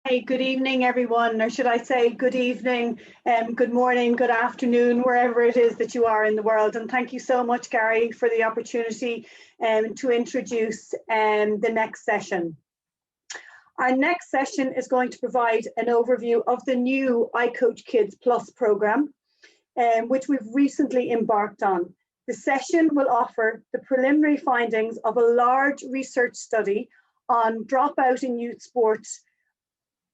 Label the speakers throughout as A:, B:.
A: Hey, good evening, everyone, or should I say good evening, good morning, good afternoon, wherever it is that you are in the world. And thank you so much, Gary, for the opportunity to introduce the next session. Our next session is going to provide an overview of the new iCoach Kids Plus programme, which we've recently embarked on. The session will offer the preliminary findings of a large research study on dropout in youth sports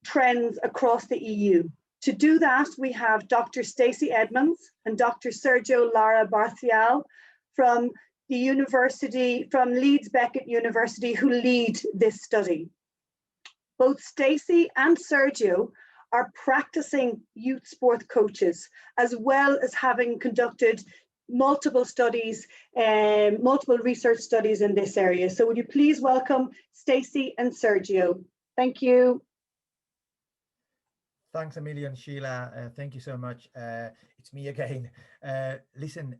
A: trends across the EU. To do that, we have Dr. Stacey Emmonds and Dr. Sergio Lara-Bercial from the university, from Leeds Beckett University, who lead this study. Both Stacey and Sergio are practicing youth sport coaches, as well as having conducted multiple studies and multiple research studies in this area. So would you please welcome Stacey and Sergio? Thank you.
B: Thanks a million, Sheelagh. Thank you so much. It's me again. Listen,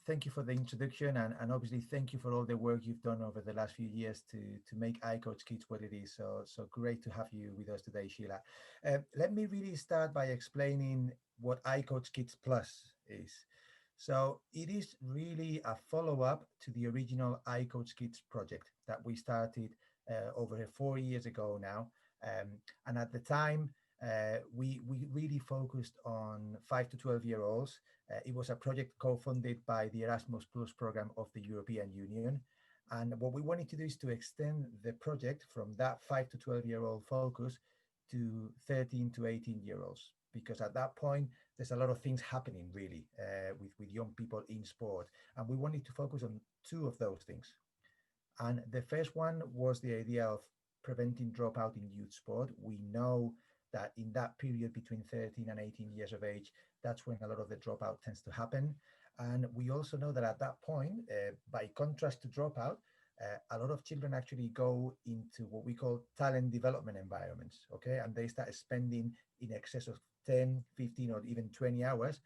B: thank you for the introduction, and obviously thank you for all the work you've done over the last few years to make iCoach Kids what it is. So great to have you with us today, Sheelagh. Let me really start by explaining what iCoach Kids Plus is. So it is really a follow-up to the original iCoach Kids project that we started over 4 years ago now. And at the time, we really focused on 5 to 12-year-olds. It was a project co-funded by the Erasmus Plus program of the European Union. And what we wanted to do is to extend the project from that 5 to 12-year-old focus to 13 to 18-year-olds, because at that point, there's a lot of things happening really with young people in sport. And we wanted to focus on two of those things. And the first one was the idea of preventing dropout in youth sport. We know that in that period between 13 and 18 years of age, that's when a lot of the dropout tends to happen. And we also know that at that point, by contrast to dropout, a lot of children actually go into what we call talent development environments, okay? And they start spending in excess of 10, 15, or even 20 hours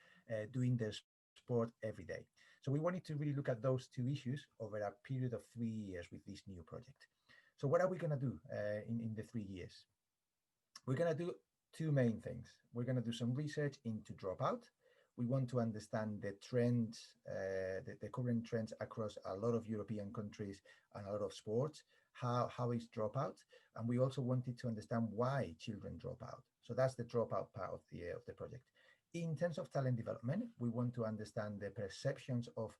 B: doing their sport every day. So we wanted to really look at those two issues over a period of 3 years with this new project. So what are we gonna do in the 3 years? We're going to do two main things. We're going to do some research into dropout. We want to understand the trends, the current trends across a lot of European countries and a lot of sports. How is dropout? And we also wanted to understand why children drop out. So that's the dropout part of the project. In terms of talent development, we want to understand the perceptions of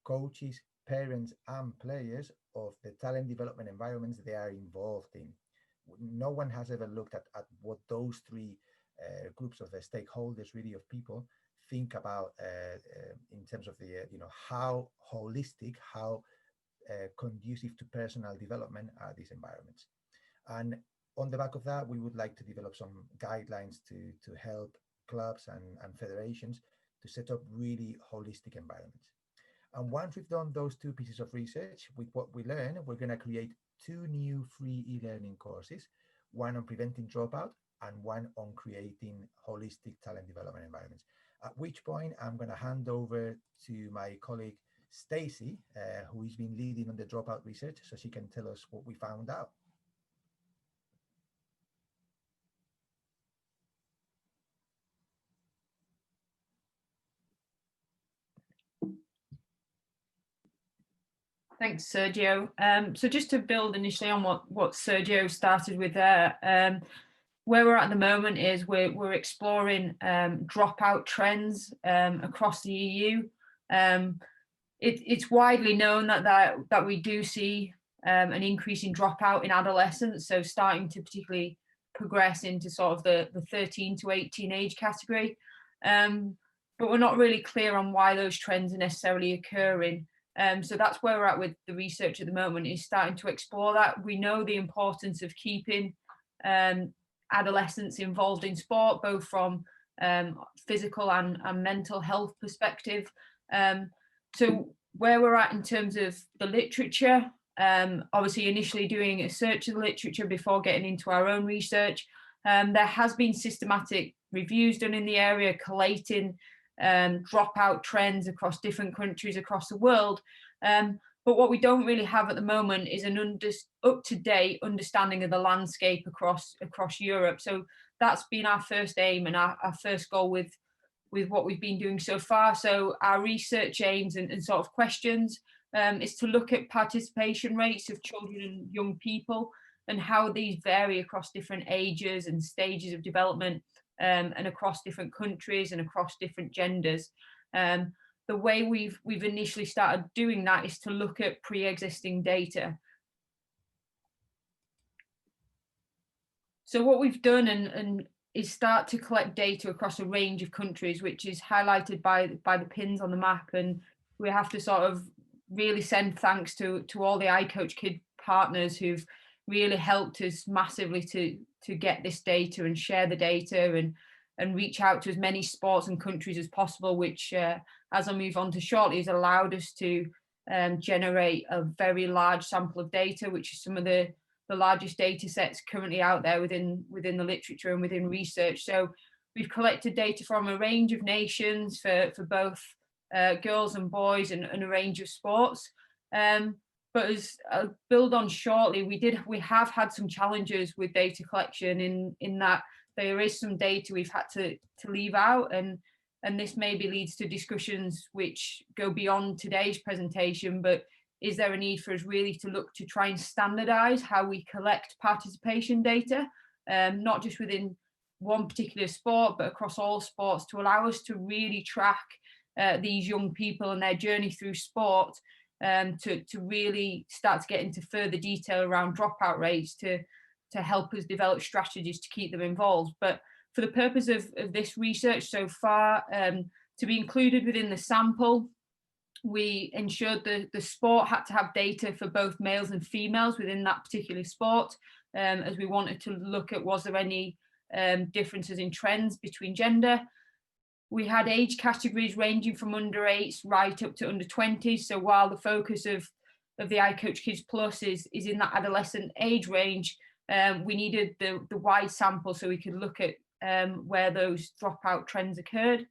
B: coaches, parents, and players of the talent development environments they are involved in. No one has ever looked at what those three groups of the stakeholders, really, of people think about in terms of the how holistic, how conducive to personal development are these environments. And on the back of that, we would like to develop some guidelines to help clubs and federations to set up really holistic environments. And once we've done those two pieces of research, with what we learn, we're going to create 2 new free e-learning courses, one on preventing dropout and one on creating holistic talent development environments. At which point I'm going to hand over to my colleague Stacey, who has been leading on the dropout research, so she can tell us what we found out.
C: Thanks, Sergio. So just to build initially on what Sergio started with there, where we're at the moment is we're exploring dropout trends across the EU. It's widely known that we do see an increase in dropout in adolescents, so starting to particularly progress into sort of the 13 to 18 age category. But we're not really clear on why those trends are necessarily occurring. So that's where we're at with the research at the moment, is starting to explore that. We know the importance of keeping adolescents involved in sport, both from physical and mental health perspective. So where we're at in terms of the literature, obviously initially doing a search of the literature before getting into our own research, there has been systematic reviews done in the area, collating dropout trends across different countries across the world. But what we don't really have at the moment is an up-to-date understanding of the landscape across Europe. So that's been our first aim and our first goal with what we've been doing so far. So our research aims and sort of questions is to look at participation rates of children and young people and how these vary across different ages and stages of development, and across different countries and across different genders. The way we've initially started doing that is to look at pre-existing data. So what we've done and is start to collect data across a range of countries, which is highlighted by the pins on the map. And we have to sort of really send thanks to all the iCoach Kid partners who've really helped us massively to get this data and share the data and reach out to as many sports and countries as possible, which as I move on to shortly has allowed us to generate a very large sample of data, which is some of the largest data sets currently out there within the literature and within research. So we've collected data from a range of nations for both girls and boys and a range of sports. But as I'll build on shortly, we have had some challenges with data collection in that there is some data we've had to leave out, and this maybe leads to discussions which go beyond today's presentation. But is there a need for us really to look to try and standardize how we collect participation data, not just within one particular sport, but across all sports, to allow us to really track these young people and their journey through sport, to really start to get into further detail around dropout rates to help us develop strategies to keep them involved. But for the purpose of this research so far, to be included within the sample, we ensured the sport had to have data for both males and females within that particular sport, as we wanted to look at was there any differences in trends between gender. We had age categories ranging from under 8s right up to under 20s. So while the focus of the iCoach Kids Plus is in that adolescent age range, we needed the wide sample so we could look at where those dropout trends occurred.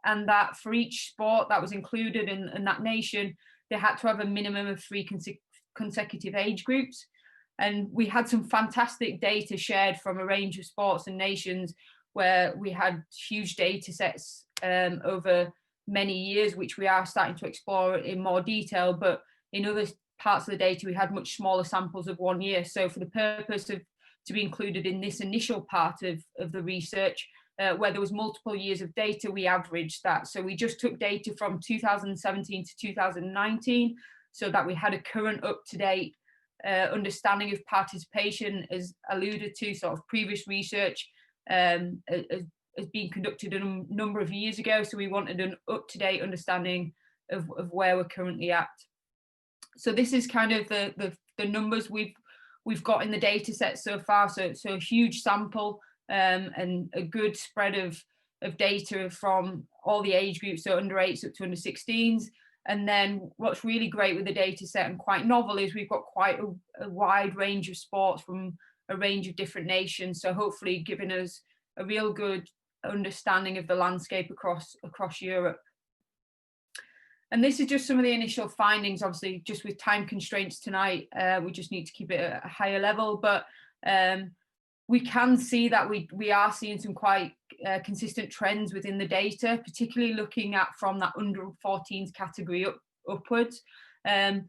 C: And that for each sport that was included in that nation, they had to have a minimum of 3 consecutive age groups. And we had some fantastic data shared from a range of sports and nations where we had huge data sets over many years, which we are starting to explore in more detail. But in other parts of the data, we had much smaller samples of 1 year. So for the purpose of to be included in this initial part of the research, where there was multiple years of data, we averaged that. So we just took data from 2017 to 2019 so that we had a current up-to-date understanding of participation, as alluded to. Sort of previous research has been conducted a number of years ago, so we wanted an up-to-date understanding of where we're currently at. So this is kind of the numbers we've got in the data set so far. So a huge sample and a good spread of data from all the age groups, so under 8s up to under 16s. And then what's really great with the data set and quite novel is we've got quite a wide range of sports from a range of different nations. So hopefully giving us a real good understanding of the landscape across Europe. And this is just some of the initial findings. Obviously, just with time constraints tonight, we just need to keep it at a higher level. But we can see that we are seeing some quite consistent trends within the data, particularly looking at from that under 14s category upwards. And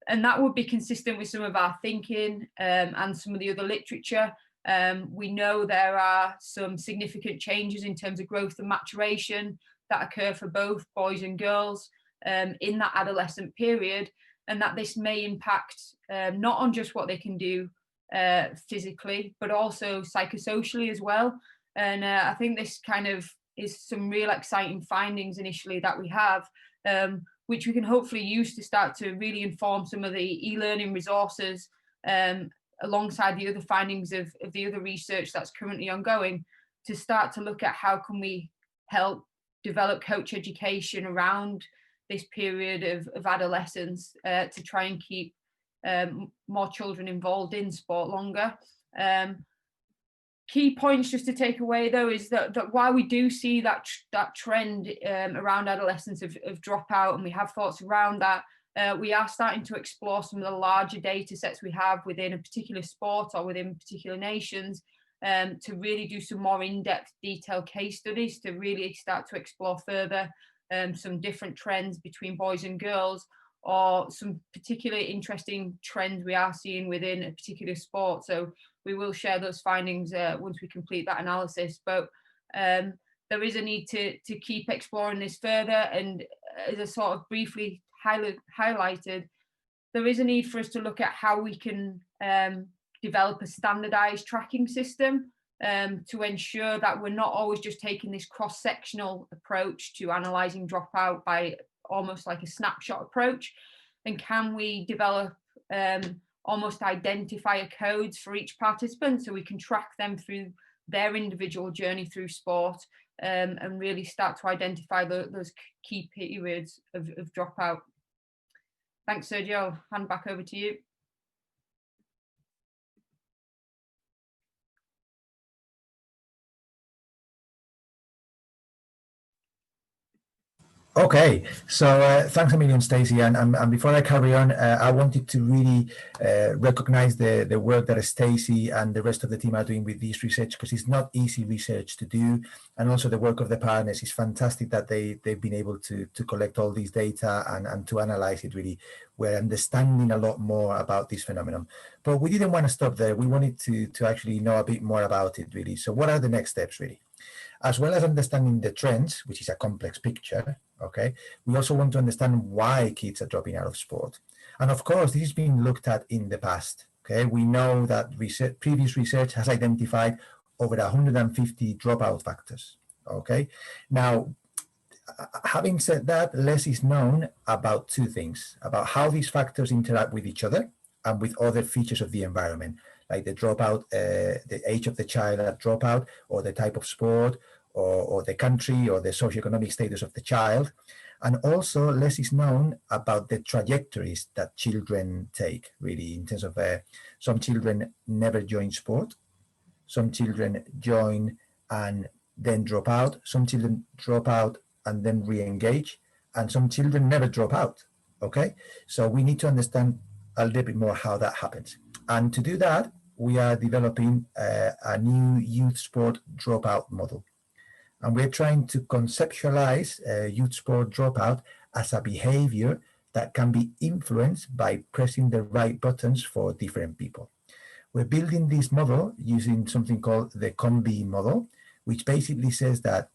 C: that would be consistent with some of our thinking and some of the other literature. We know there are some significant changes in terms of growth and maturation that occur for both boys and girls in that adolescent period, and that this may impact not on just what they can do physically, but also psychosocially as well. And I think this kind of is some real exciting findings initially that we have, which we can hopefully use to start to really inform some of the e-learning resources alongside the other findings of the other research that's currently ongoing, to start to look at how can we help develop coach education around this period of adolescence to try and keep more children involved in sport longer. Key points just to take away though is that while we do see that trend around adolescence of dropout, and we have thoughts around that, we are starting to explore some of the larger data sets we have within a particular sport or within particular nations, to really do some more in-depth detailed case studies to really start to explore further some different trends between boys and girls, or some particularly interesting trends we are seeing within a particular sport. So we will share those findings once we complete that analysis. But there is a need to keep exploring this further, and as I sort of briefly highlighted, there is a need for us to look at how we can develop a standardized tracking system to ensure that we're not always just taking this cross-sectional approach to analysing dropout by almost like a snapshot approach, and can we develop almost identifier codes for each participant so we can track them through their individual journey through sport, and really start to identify those key periods of dropout. Thanks, Sergio. I'll hand back over to you.
B: Okay, so thanks a million, Stacey. And before I carry on, I wanted to really recognize the work that Stacey and the rest of the team are doing with this research, because it's not easy research to do. And also the work of the partners is fantastic that they've been able to collect all these data and to analyze it really. We're understanding a lot more about this phenomenon. But we didn't want to stop there. We wanted to actually know a bit more about it really. So what are the next steps really? As well as understanding the trends, which is a complex picture, okay, we also want to understand why kids are dropping out of sport. And of course, this has been looked at in the past, okay? We know that previous research has identified over 150 dropout factors, okay? Now, having said that, less is known about two things, about how these factors interact with each other and with other features of the environment, like the dropout, the age of the child at dropout, or the type of sport, or the country, or the socioeconomic status of the child. And also less is known about the trajectories that children take, really, in terms of some children never join sport, some children join and then drop out, some children drop out and then re-engage, and some children never drop out, okay? So we need to understand a little bit more how that happens. And to do that, we are developing a new youth sport dropout model. And we're trying to conceptualize youth sport dropout as a behavior that can be influenced by pressing the right buttons for different people. We're building this model using something called the COMBI model, which basically says that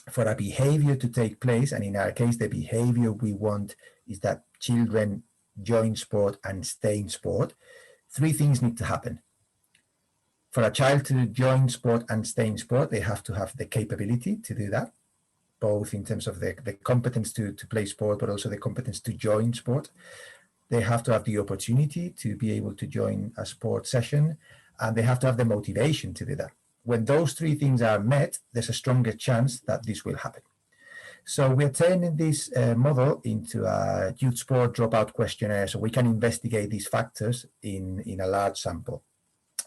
B: for a behavior to take place, and in our case, the behavior we want is that children join sport and stay in sport, three things need to happen. For a child to join sport and stay in sport, they have to have the capability to do that, both in terms of the competence to play sport, but also the competence to join sport. They have to have the opportunity to be able to join a sport session, and they have to have the motivation to do that. When those three things are met, there's a stronger chance that this will happen. So we're turning this model into a youth sport dropout questionnaire, so we can investigate these factors in a large sample.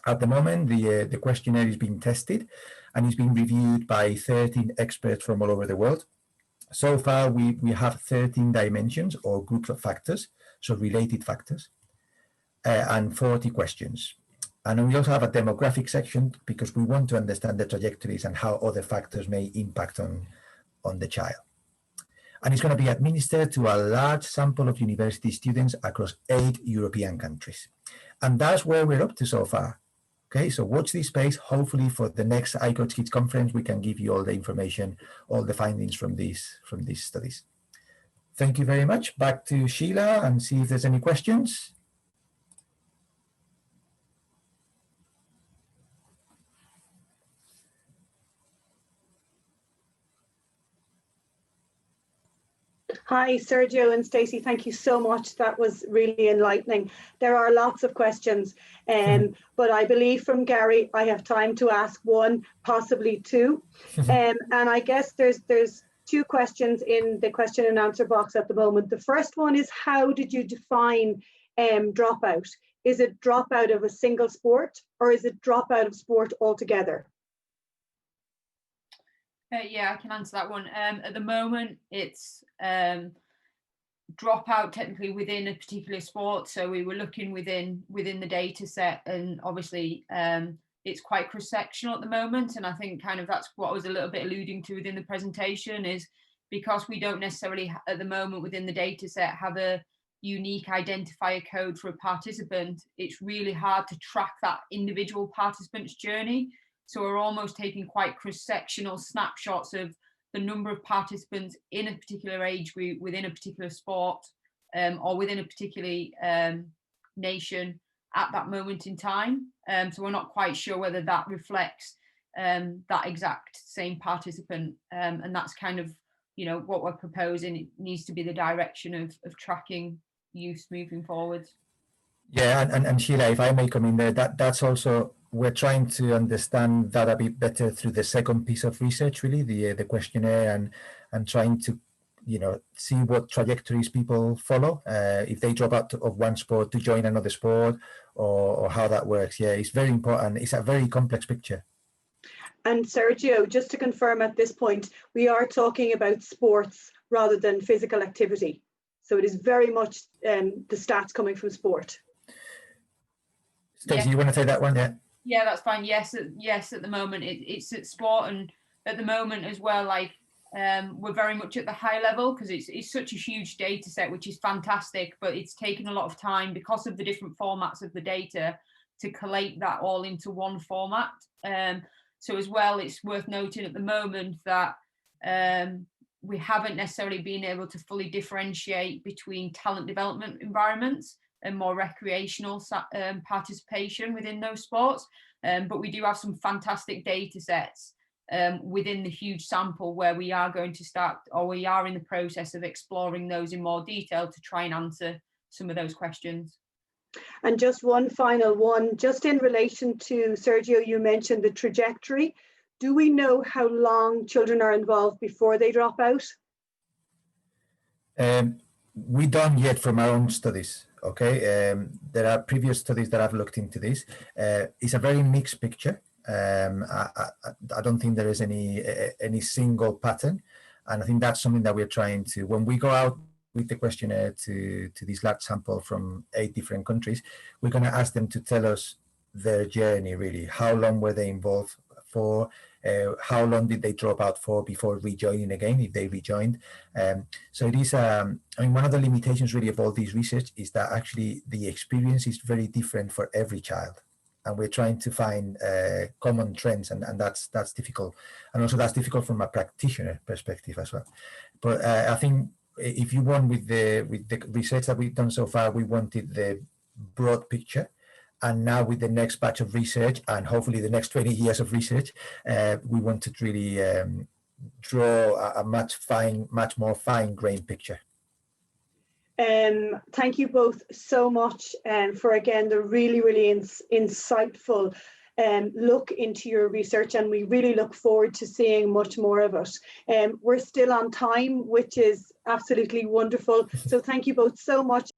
B: At the moment, the questionnaire is being tested and is being reviewed by 13 experts from all over the world. So far, we have 13 dimensions or groups of factors, so related factors, and 40 questions. And we also have a demographic section because we want to understand the trajectories and how other factors may impact on the child. And it's going to be administered to a large sample of university students across 8 European countries. And that's where we're up to so far. Okay, so watch this space. Hopefully for the next iCoach Kids conference, we can give you all the information, all the findings from these studies. Thank you very much. Back to Sheelagh and see if there's any questions.
A: Hi, Sergio and Stacey, thank you so much. That was really enlightening. There are lots of questions, but I believe from Gary, I have time to ask one, possibly two. And I guess there's two questions in the question and answer box at the moment. The first one is, how did you define dropout? Is it dropout of a single sport, or is it dropout of sport altogether?
C: Yeah, I can answer that one. At the moment, it's dropout technically within a particular sport. So we were looking within the data set, and obviously it's quite cross-sectional at the moment. And I think kind of that's what I was a little bit alluding to within the presentation, is because we don't necessarily at the moment within the data set have a unique identifier code for a participant, it's really hard to track that individual participant's journey. So we're almost taking quite cross-sectional snapshots of the number of participants in a particular age group within a particular sport, or within a particular nation at that moment in time. So we're not quite sure whether that reflects that exact same participant, and that's kind of, you know, what we're proposing. It needs to be the direction of tracking youth moving forward.
B: Yeah, and Sheelagh, if I may come in there, that's also, we're trying to understand that a bit better through the second piece of research, really, the questionnaire, and trying to, you know, see what trajectories people follow, if they drop out of one sport to join another sport, or how that works. Yeah, it's very important. It's a very complex picture. And
A: Sergio, just to confirm at this point, we are talking about sports rather than physical activity. So it is very much the stats coming from sport.
B: Stacey, you want to take that one? Yeah.
C: Yeah, that's fine. Yes, at the moment it's at sport, and at the moment as well, like we're very much at the high level, because it's such a huge data set, which is fantastic, but it's taken a lot of time because of the different formats of the data to collate that all into one format. So as well, it's worth noting at the moment that we haven't necessarily been able to fully differentiate between talent development environments and more recreational participation within those sports. But we do have some fantastic data sets within the huge sample where we are going to start, or we are in the process of exploring those in more detail to try and answer some of those questions.
A: And just one final one, just in relation to, Sergio, you mentioned the trajectory. Do we know how long children are involved before they drop out?
B: We don't yet from our own studies. Okay, there are previous studies that have looked into this. It's a very mixed picture. I don't think there is any single pattern, and I think that's something that we're trying to, when we go out with the questionnaire to this large sample from 8 different countries, we're going to ask them to tell us their journey, really. How long were they involved for? How long did they drop out for before rejoining again, if they rejoined? So it is, I mean, one of the limitations really of all this research is that actually the experience is very different for every child. And we're trying to find common trends, and that's difficult. And also that's difficult from a practitioner perspective as well. But I think if you want, with the research that we've done so far, we wanted the broad picture. And now with the next batch of research, and hopefully the next 20 years of research, we want to really draw a much more fine-grained picture.
A: Thank you both so much for, again, the really insightful look into your research, and we really look forward to seeing much more of it. We're still on time, which is absolutely wonderful. So thank you both so much.